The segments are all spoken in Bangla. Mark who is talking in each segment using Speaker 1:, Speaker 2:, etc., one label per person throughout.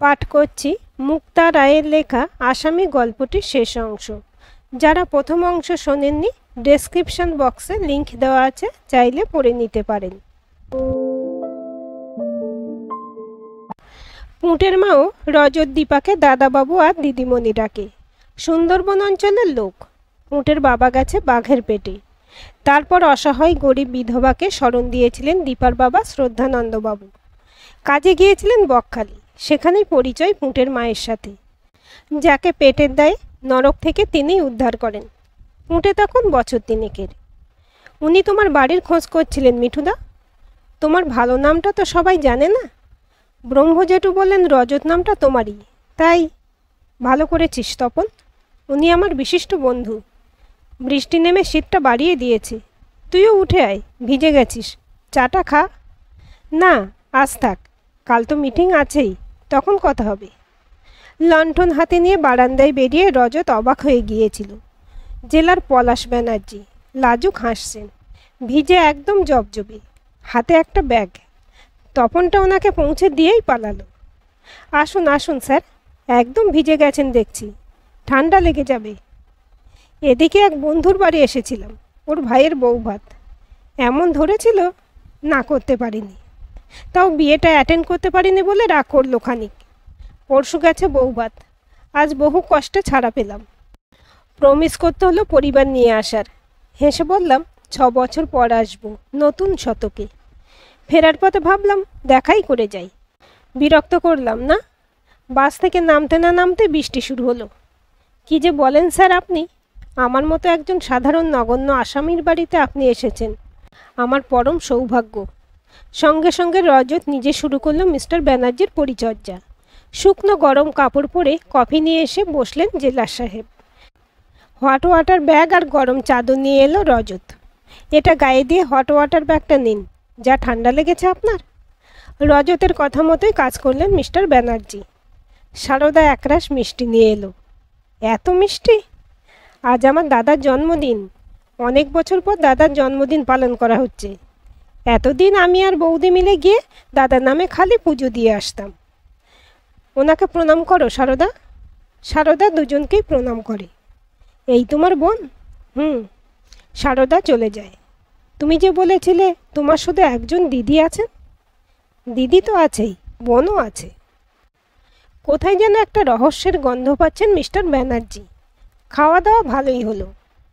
Speaker 1: পাঠ করছি মুক্তা রায়ের লেখা আসামি গল্পটির শেষ অংশ। যারা প্রথম অংশ শোনেননি, ডেসক্রিপশন বক্সে লিংক দেওয়া আছে, চাইলে পড়ে নিতে পারেন। পুঁটের মাও রজত দীপাকে দাদাবাবু আর দিদিমণি ডাকে। সুন্দরবন অঞ্চলের লোক। পুঁটের বাবা গেছে বাঘের পেটে। তারপর অসহায় গরিব বিধবাকে শরণ দিয়েছিলেন দীপার বাবা শ্রদ্ধানন্দবাবু। কাজে গিয়েছিলেন বকখালি, সেখানেই পরিচয় পুঁটের মায়ের সাথে, যাকে পেটের দায়ে নরক থেকে তিনিই উদ্ধার করেন। পুঁটে তখন বছর তিনেকের। উনি তোমার বাড়ির খোঁজ করছিলেন মিঠুদা। তোমার ভালো নামটা তো সবাই জানে না। ব্রহ্মজেঠু বললেন রজত নামটা তোমারই, তাই ভালো করেছিস তপন। উনি আমার বিশিষ্ট বন্ধু। বৃষ্টি নেমে শীতটা বাড়িয়ে দিয়েছে। তুইও উঠে আয়, ভিজে গেছিস, চাটা খা। না, আজ থাক, কাল তো মিটিং আছেই, তখন কথা হবে। লণ্ঠন হাতে নিয়ে বারান্দায় বেরিয়ে রজত অবাক হয়ে গিয়েছিল। জেলার পলাশ ব্যানার্জি লাজুক হাসছেন, ভিজে একদম জবজবে, হাতে একটা ব্যাগ। তপনটা ওনাকে পৌঁছে দিয়েই পালালো। আসুন আসুন স্যার, একদম ভিজে গেছেন দেখছি, ঠান্ডা লেগে যাবে। এদিকে এক বন্ধুর বাড়ি এসেছিলাম, ওর ভাইয়ের বউ ভাত এমন ধরেছিল, না করতে পারিনি। তাও বিয়েটা অ্যাটেন্ড করতে পারিনি বলে রাগ করলো খানিক। পরশু গেছে বউ ভাত, আজ বহু কষ্টে ছাড়া পেলাম। প্রমিস করতে হলো পরিবার নিয়ে আসার। হেসে বললাম 6 বছর পর আসবো, নতুন শতকে। ফেরার পথে ভাবলাম দেখাই করে যাই। বিরক্ত করলাম না। বাস থেকে নামতে না নামতে বৃষ্টি শুরু হলো। কি যে বলেন স্যার আপনি, আমার মতো একজন সাধারণ নগণ্য আসামির বাড়িতে আপনি এসেছেন, আমার পরম সৌভাগ্য। সঙ্গে সঙ্গে রজত নিজে শুরু করলো মিস্টার ব্যানার্জির পরিচর্যা। শুকনো গরম কাপড় পরে কফি নিয়ে এসে বসলেন জেলার সাহেব। হট ওয়াটার ব্যাগ আর গরম চাদর নিয়ে এলো রজত। এটা গায়ে দিয়ে হট ওয়াটার ব্যাগটা নিন, যা ঠান্ডা লেগেছে আপনার। রজতের কথা মতোই কাজ করলেন মিস্টার ব্যানার্জি। সারদা একরাশ মিষ্টি নিয়ে এলো। এত মিষ্টি! আজ আমার দাদার জন্মদিন। অনেক বছর পর দাদার জন্মদিন পালন করা হচ্ছে। এতদিন আমি আর বৌদি মিলে গিয়ে দাদার নামে খালি পুজো দিয়ে আসতাম। ওনাকে প্রণাম করো সারদা। সারদা দুজনকেই প্রণাম করে। এই তোমার বোন? সারদা চলে যায়। তুমি যে বলেছিলে তোমার শুধু একজন দিদি আছেন। দিদি তো আছেই, বোনও আছে। কোথায় যেন একটা রহস্যের গন্ধ পাচ্ছেন মিস্টার ব্যানার্জি। খাওয়া দাওয়া ভালোই হলো।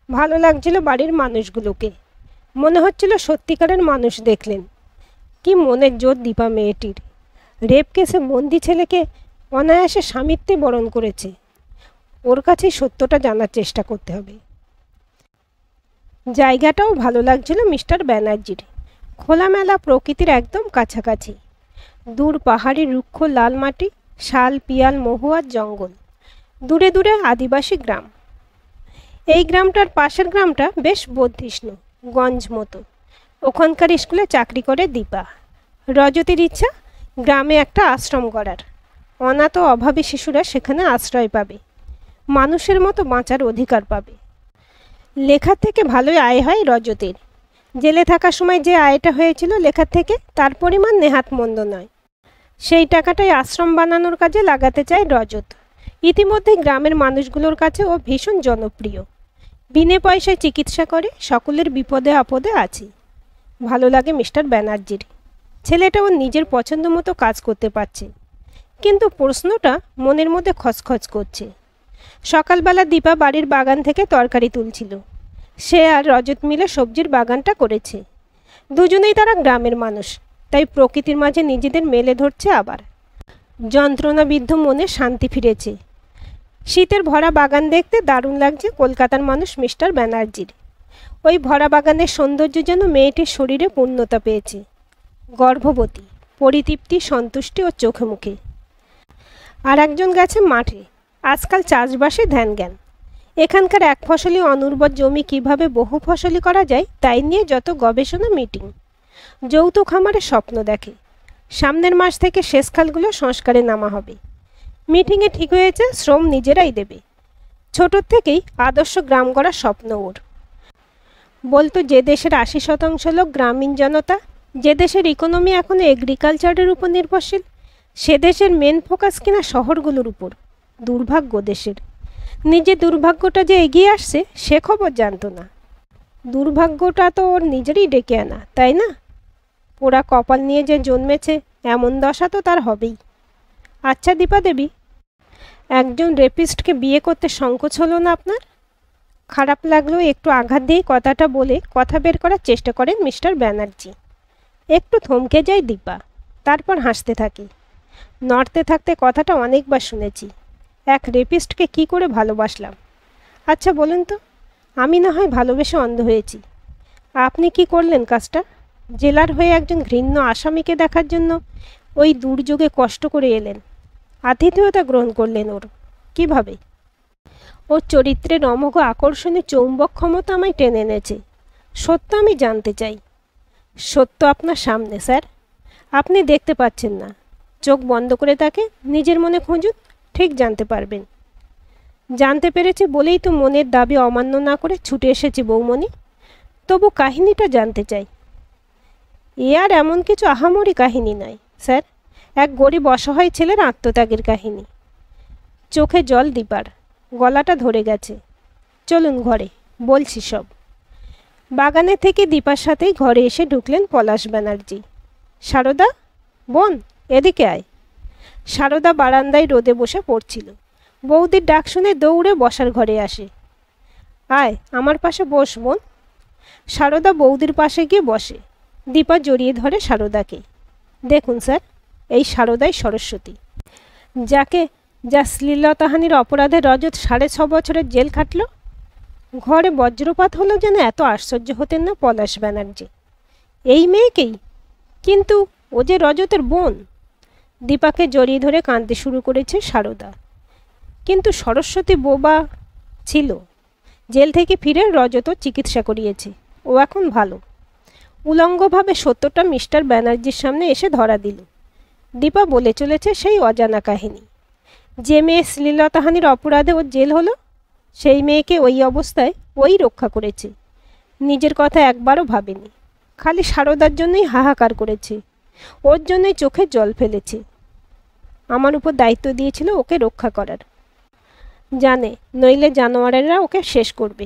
Speaker 1: ভালো লাগছিল বাড়ির মানুষগুলোকে। মনে হচ্ছিল সত্যিকারের মানুষ দেখলেন। কি মনের জোর দীপা মেয়েটির। রেপ কেসে বন্দি ছেলেকে অনায়াসে স্বামিত্বে বরণ করেছে। ওর কাছেই সত্যটা জানার চেষ্টা করতে হবে। জায়গাটাও ভালো লাগছিল মিস্টার ব্যানার্জির। খোলামেলা প্রকৃতির একদম কাছাকাছি। দূর পাহাড়ি রুক্ষ লাল মাটি, শাল পিয়াল মহুয়ার জঙ্গল, দূরে দূরে আদিবাসী গ্রাম। এই গ্রামটার পাশের গ্রামটা বেশ বর্ধিষ্ণু, গঞ্জ মতো। ওখানকার স্কুলে চাকরি করে দীপা। রজতের ইচ্ছা গ্রামে একটা আশ্রম করার। অনাথ ও অভাবী শিশুরা সেখানে আশ্রয় পাবে, মানুষের মতো বাঁচার অধিকার পাবে। লেখার থেকে ভালোই আয় হয় রজতের। জেলে থাকার সময় যে আয়টা হয়েছিল লেখার থেকে, তার পরিমাণ নেহাত মন্দ নয়। সেই টাকাটাই আশ্রম বানানোর কাজে লাগাতে চায় রজত। ইতিমধ্যে গ্রামের মানুষগুলোর কাছে ও ভীষণ জনপ্রিয়। বিনে পয়সায় চিকিৎসা করে, সকলের বিপদে আপদে আছে। ভালো লাগে মিস্টার ব্যানার্জির। ছেলেটা ওর নিজের পছন্দ মতো কাজ করতে পারছে। কিন্তু প্রশ্নটা মনের মধ্যে খচখচ করছে। সকালবেলা দীপা বাড়ির বাগান থেকে তরকারি তুলছিল। সে আর রজত মিলে সবজির বাগানটা করেছে। দুজনেই তারা গ্রামের মানুষ, তাই প্রকৃতির মাঝে নিজেদের মেলে ধরছে। আবার যন্ত্রণাবিদ্ধ মনে শান্তি ফিরেছে। শীতের ভরা বাগান দেখতে দারুণ লাগছে কলকাতার মানুষ মিস্টার ব্যানার্জির। ওই ভরা বাগানের সৌন্দর্য যেন মেয়েটির শরীরে পূর্ণতা পেয়েছে। গর্ভবতী, পরিতৃপ্তি, সন্তুষ্টি ও চোখে মুখে। আর একজন গেছে মাঠে। আজকাল চাষবাসে ধ্যান জ্ঞান। এখানকার এক ফসলি অনুর্বর জমি কিভাবে বহু ফসলি করা যায় তাই নিয়ে যত গবেষণা, মিটিং। যৌথ খামারে স্বপ্ন দেখে। সামনের মাস থেকে শেষ খালগুলো সংস্কারে নামা হবে। মিটিংয়ে ঠিক হয়েছে শ্রম নিজেরাই দেবে। ছোটোর থেকেই আদর্শ গ্রাম গড়ার স্বপ্ন ওর। বলতো যে দেশের 80% লোক গ্রামীণ জনতা, যে দেশের ইকোনমি এখনো এগ্রিকালচারের উপর নির্ভরশীল, সে দেশের মেন ফোকাস কিনা শহরগুলোর উপর। দুর্ভাগ্য দেশের। নিজের দুর্ভাগ্যটা যে এগিয়ে আসছে সে খবর জানতো না। দুর্ভাগ্যটা তো ওর নিজেরই ডেকে আনা, তাই না? ওরা কপাল নিয়ে যে জন্মেছে এমন দশা তো তার হবেই। আচ্ছা দীপা দেবী, একজন রেপিস্টকে বিয়ে করতে সংকোচ হলো না আপনার? খারাপ লাগলেও একটু আঘাত দিয়ে কথাটা বলে কথা বের করার চেষ্টা করেন মিস্টার ব্যানার্জি। একটু থমকে যায় দীপা, তারপর হাসতে থাকে। নড়তে থাকতে কথাটা অনেকবার শুনেছি। এক রেপিস্টকে কি করে ভালোবাসলাম? আচ্ছা বলুন তো, আমি না হয় ভালোবেসে অন্ধ হয়েছি, আপনি কি করলেন কাজটা? জেলার হয়ে একজন ঘৃণ্য আসামিকে দেখার জন্য ওই দুর্যোগে কষ্ট করে এলেন, আতিথেয়তা গ্রহণ করলেন ওর। কিভাবে? ওর চরিত্রের অমোঘ আকর্ষণে চৌম্বক ক্ষমতা আমায় টেনে এনেছে। সত্য আমি জানতে চাই। সত্য আপনার সামনে স্যার, আপনি দেখতে পাচ্ছেন না। চোখ বন্ধ করে তাকে নিজের মনে খুঁজুন, ঠিক জানতে পারবেন। জানতে পেরেছি বলেই তো মনের দাবি অমান্য না করে ছুটে এসেছি বৌমণি। তবু কাহিনীটা জানতে চাই। এ আর এমন কিছু আহামরি কাহিনী নয় স্যার, এক গরিব অসহায় ছেলের আত্মত্যাগের কাহিনী। চোখে জল দীপার, গলাটা ধরে গেছে। চলুন ঘরে, বলছি সব। বাগানে থেকে দীপার সাথেই ঘরে এসে ঢুকলেন পলাশ ব্যানার্জি। সারদা, বোন, এদিকে আয়। সারদা বারান্দায় রোদে বসে পড়ছিল। বৌদির ডাক শুনে দৌড়ে বসার ঘরে আসে। আয় আমার পাশে বস বোন। সারদা বৌদির পাশে গিয়ে বসে। দীপা জড়িয়ে ধরে সারদাকে। দেখুন স্যার, এই সারদাই সরস্বতী, যা শ্লীলতাহানির অপরাধে রজত 6.5 বছরের জেল খাটল। ঘরে বজ্রপাত হলো যেন এত আশ্চর্য হতেন না পলাশ ব্যানার্জি। এই মেয়েকেই? কিন্তু ও যে রজতের বোন। দীপাকে জড়িয়ে ধরে কাঁদতে শুরু করেছে সারদা। কিন্তু সরস্বতী বোবা ছিল। জেল থেকে ফিরে রজতও চিকিৎসা করিয়েছে, ও এখন ভালো। উলঙ্গভাবে সত্যটা মিস্টার ব্যানার্জির সামনে এসে ধরা দিল। দীপা বলে চলেছে সেই অজানা কাহিনী। যে মেয়ে শ্লীলতাহানির অপরাধে ওর জেল হলো, সেই মেয়েকে ওই অবস্থায় ওই রক্ষা করেছে। নিজের কথা একবারও ভাবেনি, খালি সারদার জন্যই হাহাকার করেছে, ওর জন্যই চোখে জল ফেলেছে। আমার উপর দায়িত্ব দিয়েছিল ওকে রক্ষা করার। জানে নইলে জানোয়ারেরা ওকে শেষ করবে।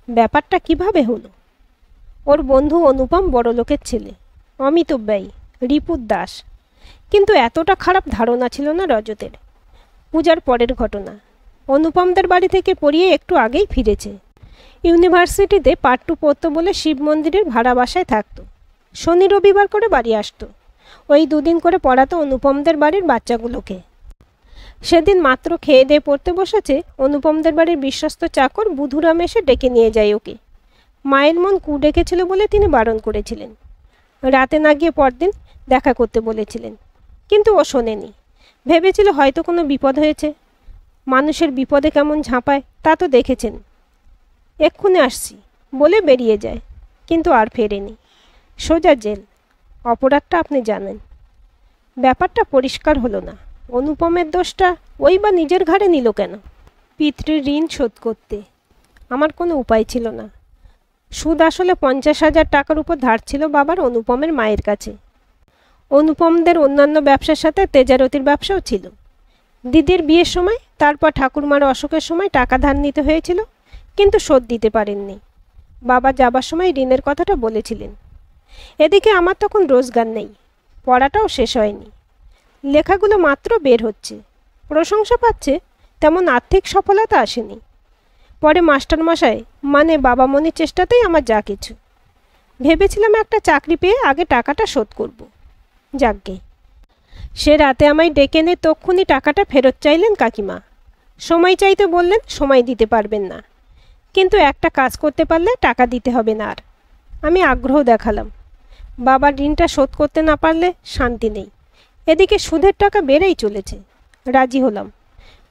Speaker 1: ব্যাপারটা কিভাবে হলো? ওর বন্ধু অনুপম বড়লোকের ছেলে, অমিত ব্যয়ী, রিপুর দাস। কিন্তু এতটা খারাপ ধারণা ছিল না রজতের। পূজার পরের ঘটনা। অনুপমদের বাড়ি থেকে পড়িয়ে একটু আগেই ফিরেছে। ইউনিভার্সিটিতে পার্ট 2 পড়তো বলে শিব মন্দিরের ভাড়া বাসায় থাকতো। শনি রবিবার করে বাড়ি আসতো। ওই 2 দিন করে পড়াতো অনুপমদের বাড়ির বাচ্চাগুলোকে। সেদিন মাত্র খেয়ে দিয়ে পড়তে বসেছে, অনুপমদের বাড়ির বিশ্বস্ত চাকর বুধুরাম এসে ডেকে নিয়ে যায় ওকে। মায়ের মন কু ডেকেছিল বলে তিনি বারণ করেছিলেন। রাতে না গিয়ে পরদিন দেখা করতে বলেছিলেন, কিন্তু ও শোনেনি। ভেবেছিল হয়তো কোনো বিপদ হয়েছে। মানুষের বিপদে কেমন ঝাঁপায় তা তো দেখেছেন। এক্ষুনি আসছি বলে বেরিয়ে যায়, কিন্তু আর ফেরেনি। সোজা জেল। অপরাধটা আপনি জানেন। ব্যাপারটা পরিষ্কার হলো না। অনুপমের দোষটা ওই বা নিজের ঘাড়ে নিল কেন? পিতৃ ঋণ শোধ করতে। আমার কোনো উপায় ছিল না। সুদ আসলে 50,000 টাকার উপর ধার ছিল বাবার অনুপমের মায়ের কাছে। অনুপমদের অন্যান্য ব্যবসার সাথে তেজারতির ব্যবসাও ছিল। দিদির বিয়ের সময়, তারপর ঠাকুরমার অসুখের সময় টাকা ধার নিতে হয়েছিল, কিন্তু শোধ দিতে পারেননি। বাবা যাবার সময় ঋণের কথাটা বলেছিলেন। এদিকে আমার তখন রোজগার নেই, পড়াটাও শেষ হয়নি। লেখাগুলো মাত্র বের হচ্ছে, প্রশংসা পাচ্ছে, তেমন আর্থিক সফলতা আসেনি। পরে মাস্টারমশাই মানে বাবা মনির চেষ্টাতেই আমার যা কিছু। ভেবেছিলাম একটা চাকরি পেয়ে আগে টাকাটা শোধ করব। যাকগে। সে রাতে আমায় ডেকে এনে তক্ষুনি টাকাটা ফেরত চাইলেন কাকিমা। সময় চাইতে বললেন, সময় দিতে পারবেন না, কিন্তু একটা কাজ করতে পারলে টাকা দিতে হবে না আর। আমি আগ্রহ দেখালাম। বাবার ঋণটা শোধ করতে না পারলে শান্তি নেই। এদিকে সুদের টাকা বেড়েই চলেছে। রাজি হলাম।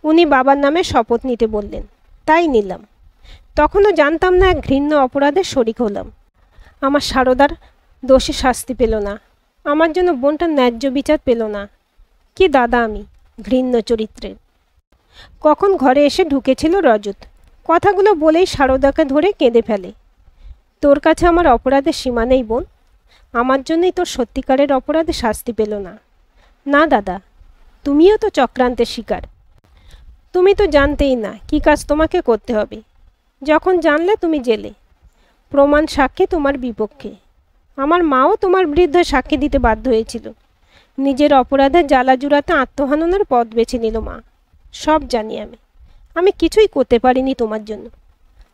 Speaker 1: উনি বাবার নামে শপথ নিতে বললেন, তাই নিলাম। তখনও জানতাম না এক ঘৃণ্য অপরাধের শরিক হলাম। আমার সারদার দোষে শাস্তি পেল না, আমার জন্য বোনটার ন্যায্য বিচার পেল না। কি দাদা আমি, ঘৃণ্য চরিত্রের। কখন ঘরে এসে ঢুকেছিল রজত। কথাগুলো বলেই সারদাকে ধরে কেঁদে ফেলে। তোর কাছে আমার অপরাধের সীমা নেই বোন। আমার জন্যই তোর সত্যিকারের অপরাধে শাস্তি পেল না। না দাদা, তুমিও তো চক্রান্তের শিকার। তুমি তো জানতেই না কী কাজ তোমাকে করতে হবে। যখন জানলে তুমি জেলে, প্রমাণ সাক্ষী তোমার বিপক্ষে। আমার মাও তোমার বিরুদ্ধে সাক্ষী দিতে বাধ্য হয়েছিল। নিজের অপরাধের জ্বালা জুড়াতে আত্মহাননের পথ বেছে নিল মা। সব জানি আমি। আমি কিছুই করতে পারিনি তোমার জন্য।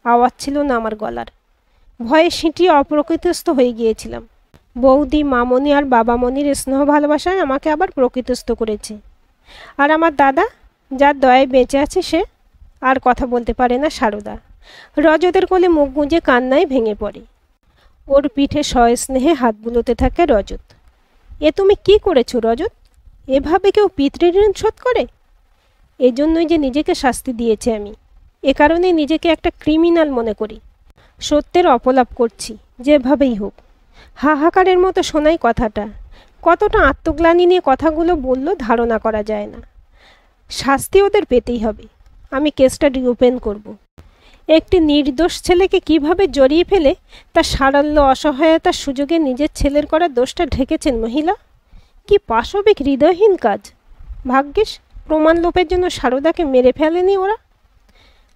Speaker 1: আওয়াজ ছিল না আমার গলার। ভয়ে সিঁটিয়ে অপ্রকৃতস্থ হয়ে গিয়েছিলাম। বৌদি, মামনি আর বাবামণির স্নেহ ভালোবাসায় আমাকে আবার প্রকৃতস্থ করেছে। আর আমার দাদা, যার দয়ায় বেঁচে আছে, সে আর কথা বলতে পারে না। সারদা রজতের কোলে মুখ গুঁজে কান্নায় ভেঙে পড়ে। ওর পিঠে সস্নেহে হাত বুলোতে থাকে রজত। এ তুমি কি করেছো রজত? এভাবে কেউ পিতৃঋণ শোধ করে? এজন্যই যে নিজেকে শাস্তি দিয়েছে আমি। এ কারণে নিজেকে একটা ক্রিমিনাল মনে করি। সত্যের অপলাপ করছি যেভাবেই হোক। হাহাকারের মতো শোনাই কথাটা। কতটা আত্মগ্লানি নিয়ে কথাগুলো বলল ধারণা করা যায় না। শাস্তি ওদের পেতেই হবে। আমি কেসটা রিওপেন করব। একটি নির্দোষ ছেলেকে কিভাবে জড়িয়ে ফেলে তার সারল্য অসহায়তার সুযোগে নিজের ছেলের করা দোষটা ঢেকেছেন মহিলা। কি পাশবিক হৃদয়হীন কাজ! ভাগ্যিস প্রমাণ লোপের জন্য সারদাকে মেরে ফেলেনি ওরা।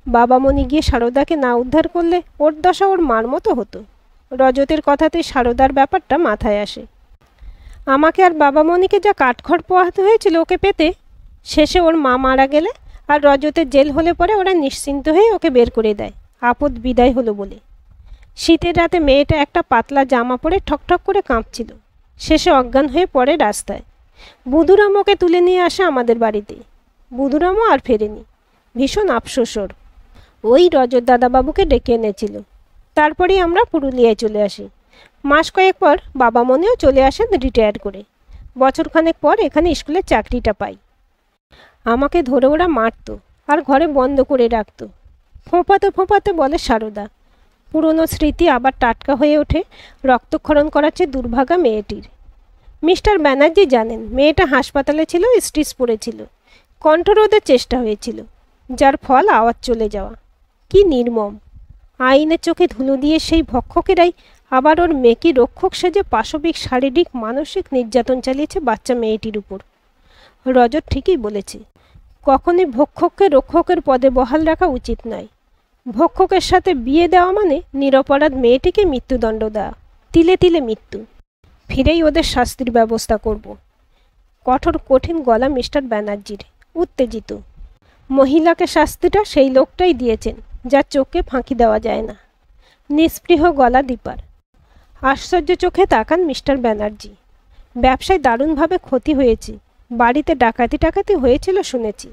Speaker 1: বাবামণি গিয়ে সারদাকে না উদ্ধার করলে ওর দশা ওর মার মতো হতো। রজতের কথাতেই সারদার ব্যাপারটা মাথায় আসে। আমাকে আর বাবামণিকে যা কাঠখড় পোহাতে হয়েছিল ওকে পেতে, শেষে ওর মা মারা গেলে আর রজতের জেল হলে পরে ওরা নিশ্চিন্ত হয়ে ওকে বের করে দেয়। আপদ বিদায় হলো বলে। শীতের রাতে মেয়েটা একটা পাতলা জামা পরে ঠকঠক করে কাঁপছিল। শেষে অজ্ঞান হয়ে পড়ে রাস্তায়। বুধুরাম ওকে তুলে নিয়ে আসে আমাদের বাড়িতে। বুধুরামও আর ফেরেনি। ভীষণ আফসোস ওর। ওই রজত দাদাবাবুকে ডেকে এনেছিল। তারপরেই আমরা পুরুলিয়ায় চলে আসি। মাস কয়েক পর বাবামণিও চলে আসেন রিটায়ার করে। বছরখানেক পর এখানে স্কুলে চাকরিটা পাই। আমাকে ধরে ওরা মারত আর ঘরে বন্ধ করে রাখত। ফোঁপাতে ফোঁপাতে বলে সারদা। পুরনো স্মৃতি আবার টাটকা হয়ে ওঠে রক্তক্ষরণ করাচ্ছে দুর্ভাগা মেয়েটির। মিস্টার ব্যানার্জি জানেন মেয়েটা হাসপাতালে ছিল, স্টিচ পড়েছিল। কণ্ঠরোধের চেষ্টা হয়েছিল, যার ফল আওয়াজ চলে যাওয়া। কি নির্মম! আইনের চোখে ধুলো দিয়ে সেই ভক্ষকেরাই আবার ওর মেকি রক্ষক সেজে পাশবিক শারীরিক মানসিক নির্যাতন চালিয়েছে বাচ্চা মেয়েটির উপর। রজত ঠিকই বলেছে, কখনই ভক্ষককে রক্ষকের পদে বহাল রাখা উচিত নয়। ভক্ষকের সাথে বিয়ে দেওয়া মানে নিরপরাধ মেয়েটিকে মৃত্যুদণ্ড দেওয়া। তিলে তিলে মৃত্যু। ফিরেই ওদের শাস্তির ব্যবস্থা করব। কঠোর কঠিন গলা মিস্টার ব্যানার্জির, উত্তেজিত। মহিলাকে শাস্তিটা সেই লোকটাই দিয়েছেন যার চোখে ফাঁকি দেওয়া যায় না। নিস্পৃহ গলা দীপার। আশ্চর্য চোখে তাকান মিস্টার ব্যানার্জি। ব্যবসায় দারুণভাবে ক্ষতি হয়েছে। বাড়িতে ডাকাতি টাকাতি হয়েছিল শুনেছি।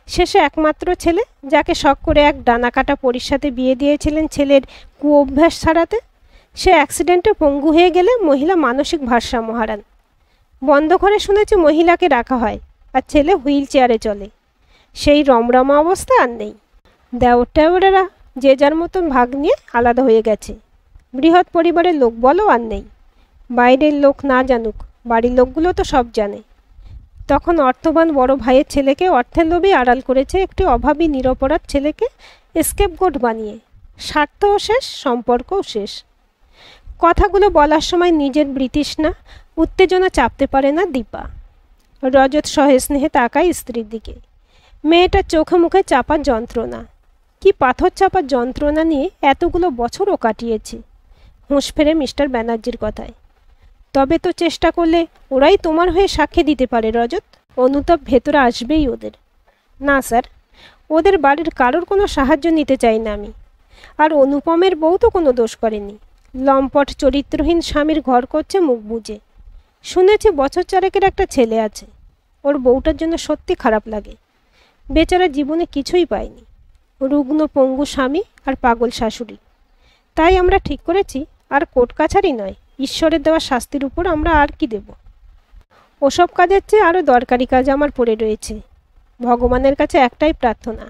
Speaker 1: শেষে একমাত্র ছেলে, যাকে শখ করে এক ডানাকাটা পরীর সাথে বিয়ে দিয়েছিলেন ছেলের কুঅভ্যাস ছাড়াতে, সে অ্যাক্সিডেন্টে পঙ্গু হয়ে গেলে মহিলা মানসিক ভারসাম্য হারান। বন্ধ ঘরে শুনেছি মহিলাকে রাখা হয় আর ছেলে হুইল চেয়ারে চলে। সেই রমরমা অবস্থা আর নেই। দেওরটেওরেরা যে যার মতন ভাগ নিয়ে আলাদা হয়ে গেছে। বৃহৎ পরিবারের লোক বলো আর নেই। বাইরের লোক না জানুক, বাড়ির লোকগুলো তো সব জানে। তখন অর্থবান বড় ভাইয়ের ছেলেকে অর্থের লোভে আড়াল করেছে একটি অভাবী নিরপরাধ ছেলেকে স্কেপগোট বানিয়ে। স্বার্থও শেষ, সম্পর্কও শেষ। কথাগুলো বলার সময় নিজের বৃতৃষ্ণা উত্তেজনা চাপতে পারে না দীপা। রজত সহস্নেহে তাকায় স্ত্রীর দিকে। মেয়েটার চোখে মুখে চাপা যন্ত্রণা। কি পাথর চাপা যন্ত্রণা নিয়ে এতগুলো বছরও কাটিয়েছে। হুঁশ ফেরে মিস্টার ব্যানার্জির কথায়। তবে তো চেষ্টা করলে ওরাই তোমার হয়ে সাক্ষী দিতে পারে রজত। অনুতাপ ভেতরে আসবেই ওদের। না স্যার, ওদের বাড়ির কারোর কোনো সাহায্য নিতে চাই না আমি। আর অনুপমের বউ তো কোনো দোষ করেনি। লম্পট চরিত্রহীন স্বামীর ঘর করছে মুখ বুজে। শুনেছি বছর চারেকের একটা ছেলে আছে। ওর বউটার জন্য সত্যি খারাপ লাগে। বেচারা জীবনে কিছুই পায়নি। রুগ্ন পঙ্গু স্বামী আর পাগল শাশুড়ি। তাই আমরা ঠিক করেছি আর কোর্ট কাছারি নয়, ঈশ্বরের দেওয়া শাস্তির উপর আমরা আর কি দেব। ওসব কাজের চেয়ে আরও দরকারি কাজ আমার পড়ে রয়েছে। ভগবানের কাছে একটাই প্রার্থনা,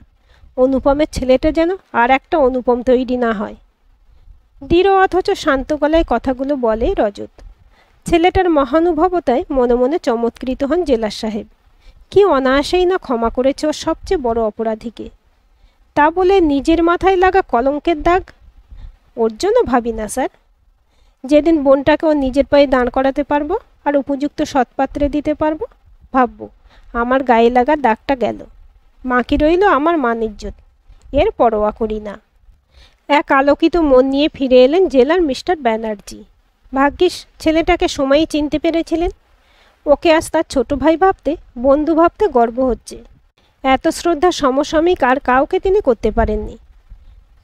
Speaker 1: অনুপমের ছেলেটা যেন আর একটা অনুপম তৈরি না হয়। দৃঢ় অথচ শান্ত গলায় কথাগুলো বলে রজত। ছেলেটার মহানুভবতায় মনে মনে চমৎকৃত হন জেলার সাহেব। কি অনায়াসেই না ক্ষমা করেছে ওর সবচেয়ে বড় অপরাধীকে। তা বলে নিজের মাথায় লাগা কলঙ্কের দাগ? ওর জন্য ভাবি না স্যার। যেদিন বোনটাকে ও নিজের পায়ে দাঁড় করাতে পারবো আর উপযুক্ত সৎপাত্রে দিতে পারবো, ভাববো আমার গায়ে লাগা দাগটা গেল, বাকি রইল আমার মান ইজ্জত, এর পরোয়া করি না। এক আলোকিত মন নিয়ে ফিরে এলেন জেলার মিস্টার ব্যানার্জি। ভাগ্যিস ছেলেটাকে সময়ই চিনতে পেরেছিলেন। ওকে আজ তার ছোট ভাই ভাবতে, বন্ধু ভাবতে গর্ব হচ্ছে। এত শ্রদ্ধা সমসাময়িক আর কাউকে তিনি করতে পারেননি।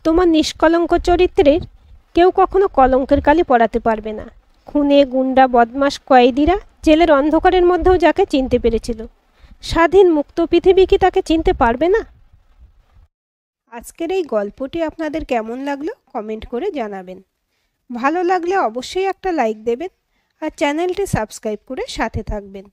Speaker 1: তোমার নিষ্কলঙ্ক চরিত্রের কেউ কখনো কলঙ্কের কালি পড়াতে পারবে না। খুনে গুন্ডা বদমাস কয়েদিরা জেলের অন্ধকারের মধ্যেও যাকে চিনতে পেরেছিল, স্বাধীন মুক্ত পৃথিবী কি তাকে চিনতে পারবে না? আজকের এই গল্পটি আপনাদের কেমন লাগলো কমেন্ট করে জানাবেন। ভালো লাগলে অবশ্যই একটা লাইক দেবেন আর চ্যানেলটি সাবস্ক্রাইব করে সাথে থাকবেন।